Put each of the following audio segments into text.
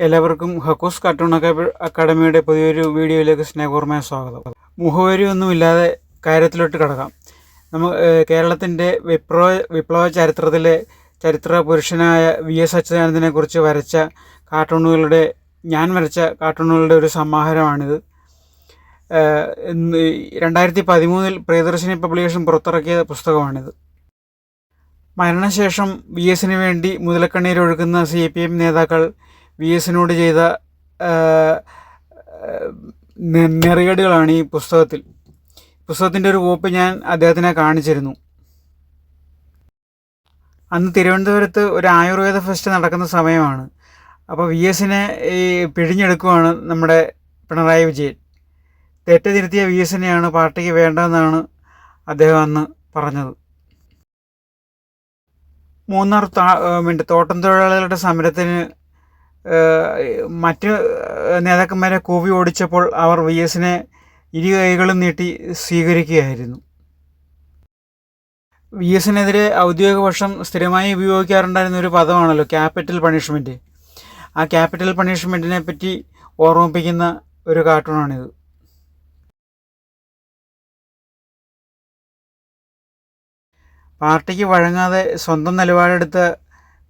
എല്ലാവർക്കും ഹക്കൂസ് കാർട്ടൂൺ അക്കാഡമിയുടെ പുതിയൊരു വീഡിയോയിലേക്ക് സ്നേഹപൂർവ്വമായ സ്വാഗതം. മുഖവരിയൊന്നുമില്ലാതെ കാര്യത്തിലോട്ട് കടക്കാം. കേരളത്തിൻ്റെ വിപ്ലവ ചരിത്രത്തിലെ ചരിത്ര പുരുഷനായ VS അച്യുതാനന്ദനെ കുറിച്ച് ഞാൻ വരച്ച കാർട്ടൂണുകളുടെ ഒരു സമാഹാരമാണിത്. 2013 പ്രിയദർശിനി പബ്ലിക്കേഷൻ പുറത്തിറക്കിയ പുസ്തകമാണിത്. മരണശേഷം VSന് വേണ്ടി മുതലക്കണ്ണീരൊഴുക്കുന്ന CPM നേതാക്കൾ VSനോട് ചെയ്ത നെറികേടുകളാണ് ഈ പുസ്തകത്തിൻ്റെ ഒരു കോപ്പി ഞാൻ അദ്ദേഹത്തിനെ കാണിച്ചിരുന്നു. അന്ന് തിരുവനന്തപുരത്ത് ഒരു ആയുർവേദ ഫെസ്റ്റ് നടക്കുന്ന സമയമാണ്. അപ്പോൾ VSനെ പിഴിഞ്ഞെടുക്കുകയാണ് നമ്മുടെ പിണറായി വിജയൻ. തെറ്റ് തിരുത്തിയ VSനെയാണ് പാർട്ടിക്ക് വേണ്ടതെന്നാണ് അദ്ദേഹം അന്ന് പറഞ്ഞത്. മൂന്നാർ തോട്ടം തൊഴിലാളികളുടെ സമരത്തിന് മറ്റ് നേതാക്കന്മാരെ കൂവി ഓടിച്ചപ്പോൾ അവർ VSനെ ഇരു കൈകളും നീട്ടി സ്വീകരിക്കുകയായിരുന്നു. VSനെതിരെ ഔദ്യോഗിക പക്ഷം സ്ഥിരമായി ഉപയോഗിക്കാറുണ്ടായിരുന്ന ഒരു പദമാണല്ലോ ക്യാപിറ്റൽ പണിഷ്മെൻറ്റ്. ആ ക്യാപിറ്റൽ പണിഷ്മെൻറ്റിനെ പറ്റി ഓർമ്മിപ്പിക്കുന്ന ഒരു കാർട്ടൂണാണിത്. പാർട്ടിക്ക് വഴങ്ങാതെ സ്വന്തം നിലപാടെടുത്ത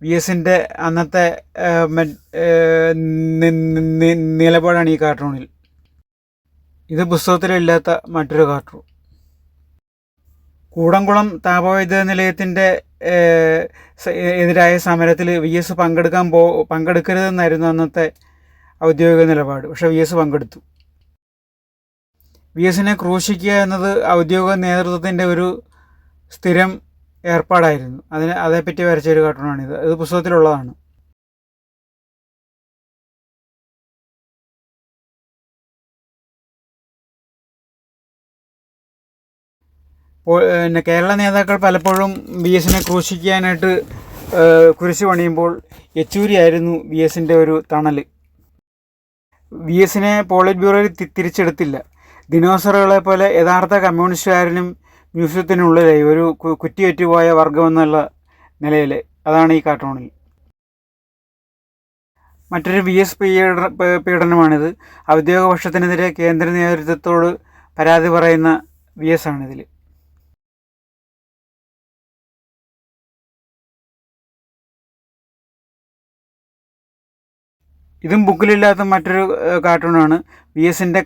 VSൻ്റെ അന്നത്തെ നിലപാടാണ് ഈ കാർട്ടൂണിൽ. ഇത് പുസ്തകത്തിലില്ലാത്ത മറ്റൊരു കാർട്ടൂൺ. കൂടംകുളം താപവൈദ്യുത നിലയത്തിൻ്റെ എതിരായ സമരത്തിൽ VS പങ്കെടുക്കരുതെന്നായിരുന്നു അന്നത്തെ ഔദ്യോഗിക നിലപാട്. പക്ഷേ VS പങ്കെടുത്തു. VSനെ ക്രൂശിക്കുക എന്നത് ഔദ്യോഗിക നേതൃത്വത്തിൻ്റെ ഒരു സ്ഥിരം ഏർപ്പാടായിരുന്നു. അതേപ്പറ്റി വരച്ചൊരു കാർട്ടൂണാണിത്. ഇത് പുസ്തകത്തിലുള്ളതാണ്. കേരള നേതാക്കൾ പലപ്പോഴും VSനെ ക്രൂശിക്കാനായിട്ട് കുരിശ് പണിയുമ്പോൾ യെച്ചൂരിയായിരുന്നു VSൻ്റെ ഒരു തണൽ. VSനെ പോളിറ്റ് ബ്യൂറോയിൽ തിരിച്ചെടുത്തില്ല. ദിനോസറുകളെ പോലെ യഥാർത്ഥ കമ്മ്യൂണിസ്റ്റുകാരനും മ്യൂസിയത്തിനുള്ളിലായി ഒരു കുറ്റിയേറ്റുപോയ വർഗമെന്നുള്ള നിലയിൽ. അതാണ് ഈ കാർട്ടൂണിൽ. മറ്റൊരു VS പീഡനമാണിത്. ഔദ്യോഗിക പക്ഷത്തിനെതിരെ കേന്ദ്ര നേതൃത്വത്തോട് പരാതി പറയുന്ന VS ആണിതിൽ. ഇതും ബുക്കിലില്ലാത്ത മറ്റൊരു കാർട്ടൂണാണ്. VSൻ്റെ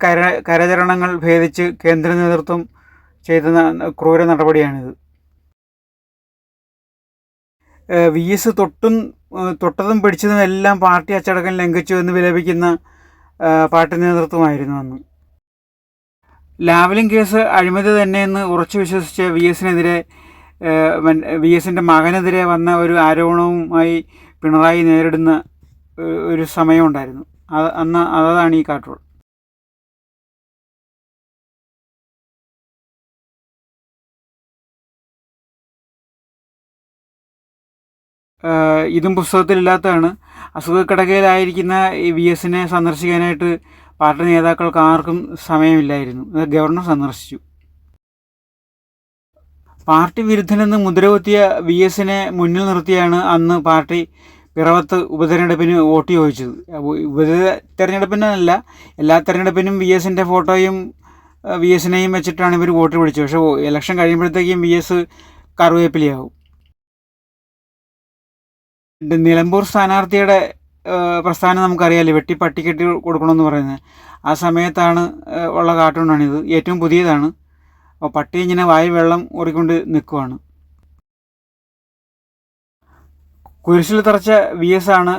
കരചരണങ്ങൾ ഭേദിച്ച് കേന്ദ്ര നേതൃത്വം ചെയ്ത ക്രൂര നടപടിയാണിത്. VS തൊട്ടതും പിടിച്ചതും എല്ലാം പാർട്ടി അച്ചടക്കം ലംഘിച്ചു എന്ന് വിലപിക്കുന്ന പാർട്ടി നേതൃത്വമായിരുന്നു അന്ന്. ലാവ്ലിൻ കേസ് അഴിമതി തന്നെയെന്ന് ഉറച്ചു വിശ്വസിച്ച VSൻ്റെ മകനെതിരെ വന്ന ഒരു ആരോപണവുമായി പിണറായി നേരിടുന്ന ഒരു സമയമുണ്ടായിരുന്നു. അതാണ് ഈ കാർട്ടൂൺ. ഇതും പുസ്തകത്തിലില്ലാത്തതാണ്. അസുഖക്കിടക്കയിലായിരിക്കുന്ന ഈ VSനെ സന്ദർശിക്കാനായിട്ട് പാർട്ടി നേതാക്കൾക്ക് ആർക്കും സമയമില്ലായിരുന്നു. ഗവർണർ സന്ദർശിച്ചു. പാർട്ടി വിരുദ്ധനെന്ന് മുദ്രകുത്തിയ VSനെ മുന്നിൽ നിർത്തിയാണ് അന്ന് പാർട്ടി പിറവത്ത് ഉപതെരഞ്ഞെടുപ്പിന് വോട്ട് ചോദിച്ചത്. ഉപതെരഞ്ഞെടുപ്പിനല്ല, എല്ലാ തെരഞ്ഞെടുപ്പിനും VSൻ്റെ ഫോട്ടോയും VSനെയും വെച്ചിട്ടാണ് ഇവർ വോട്ട് പിടിച്ചത്. പക്ഷേ ഇലക്ഷൻ കഴിയുമ്പോഴത്തേക്കും VS കറുവേപ്പിലയാവും. നിലമ്പൂർ സ്ഥാനാർത്ഥിയുടെ പ്രസ്ഥാനം നമുക്കറിയാമല്ലോ, വെട്ടി പട്ടിക്കെട്ടി കൊടുക്കണമെന്ന് പറയുന്നത്. ആ സമയത്താണ് ഉള്ള കാർട്ടൂണാണിത്. ഏറ്റവും പുതിയതാണ്. അപ്പോൾ പട്ടി ഇങ്ങനെ വായിൽ വെള്ളം ഊറിക്കൊണ്ട് നിൽക്കുവാണ്. കുരിശിൽ തറച്ച VS ആണ്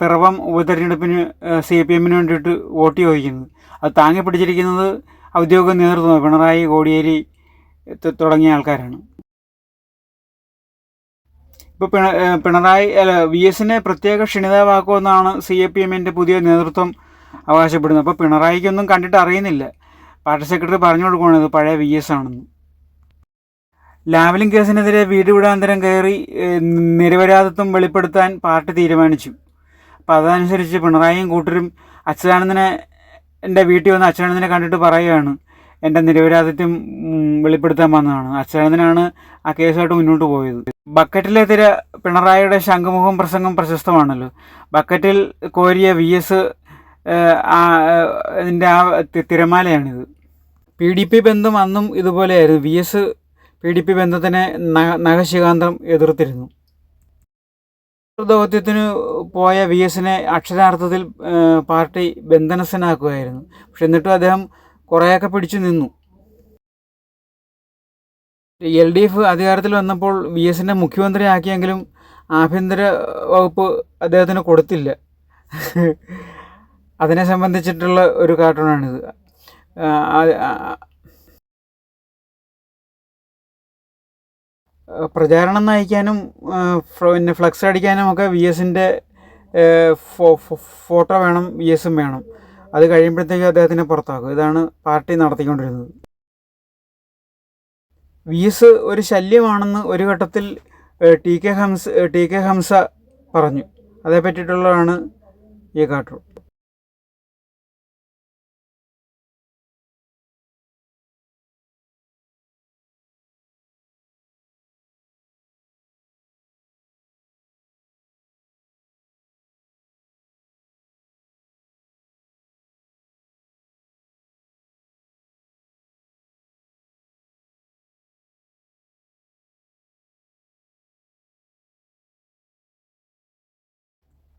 പിറവം ഉപതെരഞ്ഞെടുപ്പിന് CPMന് വേണ്ടിയിട്ട് വോട്ട് ചോദിക്കുന്നത്. അത് താങ്ങി പിടിച്ചിരിക്കുന്നത് ഔദ്യോഗിക നേതൃത്വം പിണറായി, കോടിയേരി തുടങ്ങിയ ആൾക്കാരാണ്. ഇപ്പോൾ VSനെ പ്രത്യേക ക്ഷണിതാവാക്കുമെന്നാണ് CPMൻ്റെ പുതിയ നേതൃത്വം അവകാശപ്പെടുന്നത്. അപ്പോൾ പിണറായിക്കൊന്നും കണ്ടിട്ട് അറിയുന്നില്ല. പാർട്ടി സെക്രട്ടറി പറഞ്ഞു കൊടുക്കുകയാണ് ഇത് പഴയ VS ആണെന്ന്. ലാവ്ലിൻ കേസിനെതിരെ വീടുവിടാന്തരം കയറി നിരപരാധിത്വം വെളിപ്പെടുത്താൻ പാർട്ടി തീരുമാനിച്ചു. അപ്പോൾ അതനുസരിച്ച് പിണറായിയും കൂട്ടരും എൻ്റെ വീട്ടിൽ വന്ന് അച്യുതാനന്ദനെ കണ്ടിട്ട് പറയുകയാണ് എൻ്റെ നിരപരാധിത്വം വെളിപ്പെടുത്താൻ വന്നതാണ്. അച്യുതാനന്ദനാണ് ആ കേസുമായിട്ട് മുന്നോട്ട് പോയത്. ബക്കറ്റിലെ തിര പിണറായിയുടെ ശംഖുമുഖം പ്രസംഗം പ്രശസ്തമാണല്ലോ. ബക്കറ്റിൽ കോരിയ വി എസ് ഇതിൻ്റെ തിരമാലയാണിത്. പി ഡി പി ബന്ധം അന്നും ഇതുപോലെയായിരുന്നു. V S P D P ബന്ധത്തിനെ നഖശികാന്തം എതിർത്തിരുന്നു. ദൗത്യത്തിന് പോയ വി എസിനെ അക്ഷരാർത്ഥത്തിൽ പാർട്ടി ബന്ധനസ്ഥനാക്കുകയായിരുന്നു. പക്ഷെ എന്നിട്ടും അദ്ദേഹം കുറേയൊക്കെ പിടിച്ചു നിന്നു. എൽ ഡി എഫ് അധികാരത്തിൽ വന്നപ്പോൾ വി എസിനെ മുഖ്യമന്ത്രിയാക്കിയെങ്കിലും ആഭ്യന്തര വകുപ്പ് അദ്ദേഹത്തിന് കൊടുത്തില്ല. അതിനെ സംബന്ധിച്ചിട്ടുള്ള ഒരു കാർട്ടൂണാണിത്. പ്രചാരണം നയിക്കാനും പിന്നെ ഫ്ലക്സ് അടിക്കാനും ഒക്കെ വി എസിൻ്റെ ഫോട്ടോ വേണം, വി എസും വേണം. അത് കഴിയുമ്പോഴത്തേക്കും അദ്ദേഹത്തിനെ പുറത്താക്കും. ഇതാണ് പാർട്ടി നടത്തിക്കൊണ്ടിരുന്നത്. വി എസ് ഒരു ശല്യമാണെന്ന് ഒരു ഘട്ടത്തിൽ ടി കെ ഹംസ പറഞ്ഞു. അതേ പറ്റിയിട്ടുള്ളതാണ് ഈ കാർട്ടൂൺ.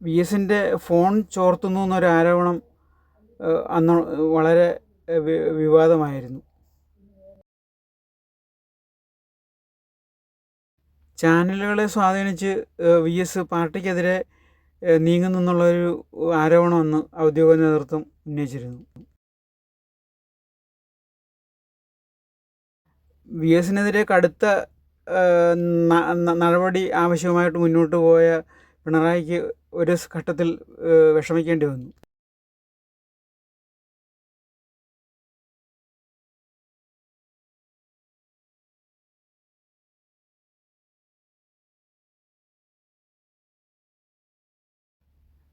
വി എസിൻ്റെ ഫോൺ ചോർത്തുന്നു എന്നൊരു ആരോപണം അന്ന് വളരെ വിവാദമായിരുന്നു. ചാനലുകളെ സ്വാധീനിച്ച് വി എസ് പാർട്ടിക്കെതിരെ നീങ്ങുന്നെന്നുള്ളൊരു ആരോപണം അന്ന് ഔദ്യോഗിക നേതൃത്വം ഉന്നയിച്ചിരുന്നു. വി എസിനെതിരെ കടുത്ത നടപടി ആവശ്യമായിട്ട് മുന്നോട്ട് പോയ പിണറായിക്ക് ഒരു ഘട്ടത്തിൽ വിഷമിക്കേണ്ടി വന്നു.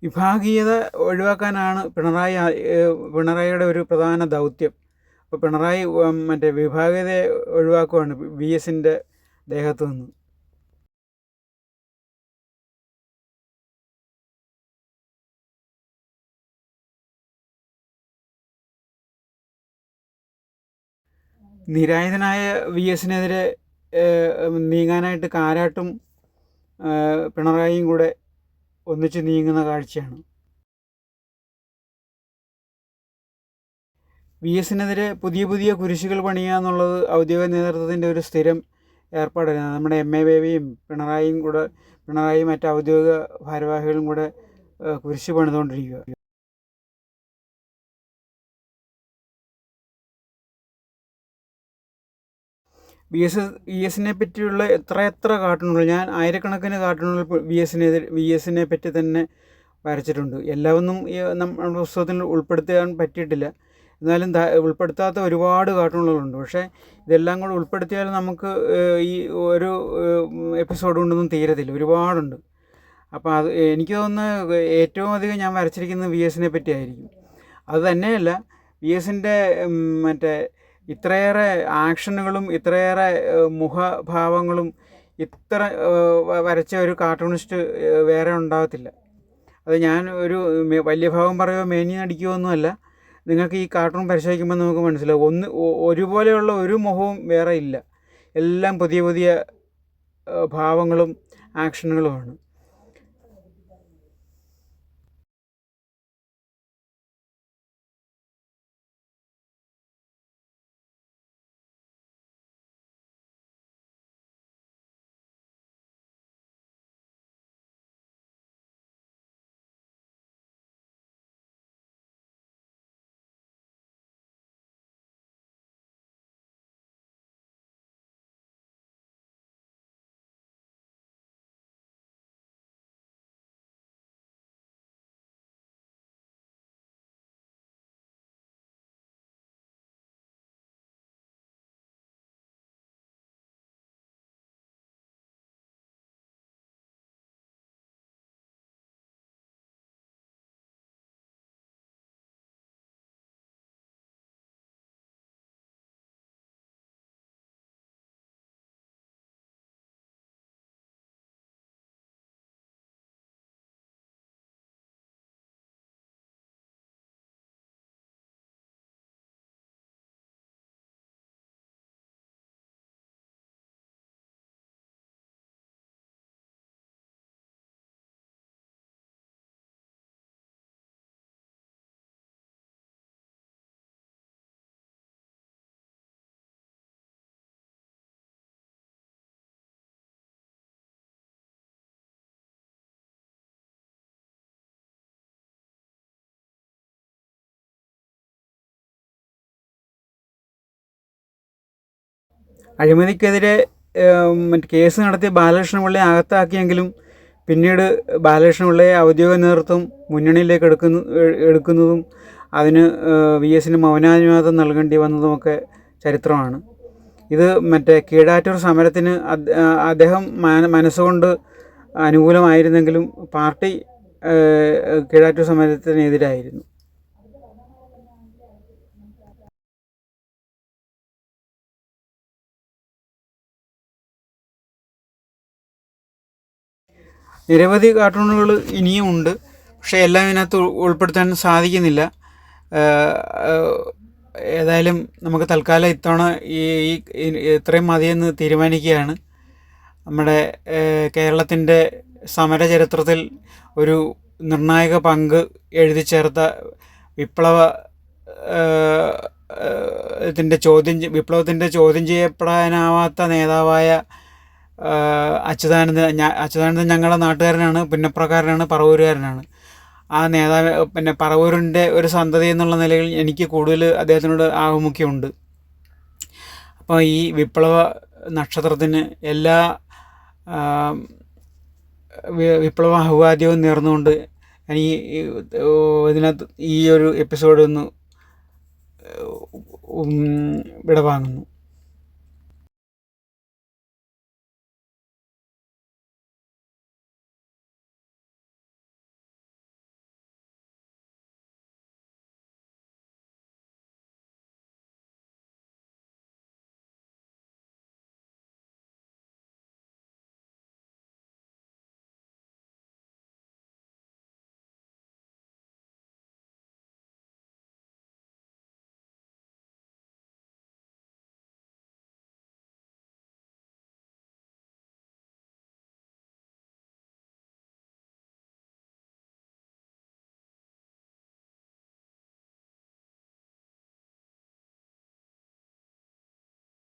വിഭാഗീയത ഒഴിവാക്കാനാണ് പിണറായിയുടെ ഒരു പ്രധാന ദൗത്യം. അപ്പോൾ പിണറായി മറ്റേ വിഭാഗീയതയെ ഒഴിവാക്കുകയാണ് വി എസിൻ്റെ ദേഹത്തു നിന്ന്. നിരായുധനായ വി എസിനെതിരെ നീങ്ങാനായിട്ട് കാരാട്ടും പിണറായിയും കൂടെ ഒന്നിച്ച് നീങ്ങുന്ന കാഴ്ചയാണ്. വി എസിനെതിരെ പുതിയ പുതിയ കുരിശുകൾ പണിയുക എന്നുള്ളത് ഔദ്യോഗിക നേതൃത്വത്തിൻ്റെ ഒരു സ്ഥിരം ഏർപ്പാടാണ്. നമ്മുടെ എം എ ബേബിയും പിണറായിയും മറ്റ് ഔദ്യോഗിക ഭാരവാഹികളും കൂടെ കുരിശ് പണിതുകൊണ്ടിരിക്കുക. വി എസിനെ പറ്റിയുള്ള എത്ര കാർട്ടൂണുകൾ, ഞാൻ ആയിരക്കണക്കിന് കാർട്ടൂണുകൾ വി എസിനെ പറ്റി തന്നെ വരച്ചിട്ടുണ്ട്. എല്ലാമൊന്നും നമ്മുടെ പുസ്തകത്തിൽ ഉൾപ്പെടുത്താൻ പറ്റിയിട്ടില്ല. എന്നാലും ഉൾപ്പെടുത്താത്ത ഒരുപാട് കാർട്ടൂണുകളുണ്ട്. പക്ഷേ ഇതെല്ലാം കൂടെ ഉൾപ്പെടുത്തിയാൽ നമുക്ക് ഈ ഒരു എപ്പിസോഡ് കൊണ്ടൊന്നും തീരത്തില്ല, ഒരുപാടുണ്ട്. അപ്പോൾ അത് എനിക്ക് തോന്നുന്നത് ഏറ്റവും അധികം ഞാൻ വരച്ചിരിക്കുന്നത് വി എസിനെ പറ്റിയായിരിക്കും. അത് തന്നെയല്ല, വി എസിൻ്റെ മറ്റേ ഇത്രയേറെ ആക്ഷനുകളും ഇത്രയേറെ മുഖഭാവങ്ങളും ഇത്ര വരച്ച ഒരു കാർട്ടൂണിസ്റ്റ് വേറെ ഉണ്ടാകത്തില്ല. അത് ഞാൻ ഒരു വലിയ ഭാവം പറയുമോ മേനി നടിക്കുകയോ ഒന്നുമല്ല. നിങ്ങൾക്ക് ഈ കാർട്ടൂൺ പരിശോധിക്കുമ്പോൾ നമുക്ക് മനസ്സിലാവും, ഒരുപോലെയുള്ള ഒരു മുഖവും വേറെ ഇല്ല. എല്ലാം പുതിയ പുതിയ ഭാവങ്ങളും ആക്ഷനുകളുമാണ്. അഴിമതിക്കെതിരെ മറ്റ് കേസ് നടത്തിയ ബാലകൃഷ്ണപിള്ളയെ അകത്താക്കിയെങ്കിലും പിന്നീട് ബാലകൃഷ്ണപിള്ളയെ ഔദ്യോഗിക നേതൃത്വം മുന്നണിയിലേക്ക് എടുക്കുന്നതും അതിന് VS മൗനാനുവാദം നൽകേണ്ടി വന്നതുമൊക്കെ ചരിത്രമാണ്. ഇത് മറ്റേ കീഴാറ്റൂർ സമരത്തിന് അദ്ദേഹം മനസ്സുകൊണ്ട് അനുകൂലമായിരുന്നെങ്കിലും പാർട്ടി കീഴാറ്റൂർ സമരത്തിനെതിരായിരുന്നു. നിരവധി കാർട്ടൂണുകൾ ഇനിയും ഉണ്ട്, പക്ഷേ എല്ലാം ഇതിനകത്ത് ഉൾപ്പെടുത്താൻ സാധിക്കുന്നില്ല. ഏതായാലും നമുക്ക് തൽക്കാലം ഇത്തവണ ഇത്രയും മതിയെന്ന് തീരുമാനിക്കുകയാണ്. നമ്മുടെ കേരളത്തിൻ്റെ സമരചരിത്രത്തിൽ ഒരു നിർണായക പങ്ക് എഴുതി ചേർത്ത വിപ്ലവത്തിൻ്റെ ചോദ്യം ചെയ്യപ്പെടാനാവാത്ത നേതാവായ അച്യുതാനന്ദൻ ഞങ്ങളുടെ നാട്ടുകാരനാണ്, പുന്നപ്രക്കാരനാണ്, പറവൂരുകാരനാണ്. ആ നേതാവ് പിന്നെ പറവൂരിൻ്റെ ഒരു സന്തതി എന്നുള്ള നിലയിൽ എനിക്ക് കൂടുതൽ അദ്ദേഹത്തിനോട് ആഭിമുഖ്യമുണ്ട്. അപ്പോൾ ഈ വിപ്ലവ നക്ഷത്രത്തിന് എല്ലാ വിപ്ലവ അഭിവാദ്യവും നേർന്നുകൊണ്ട് ഇതിനകത്ത് ഈ ഒരു എപ്പിസോഡ് ഒന്ന് വിടവാങ്ങുന്നു.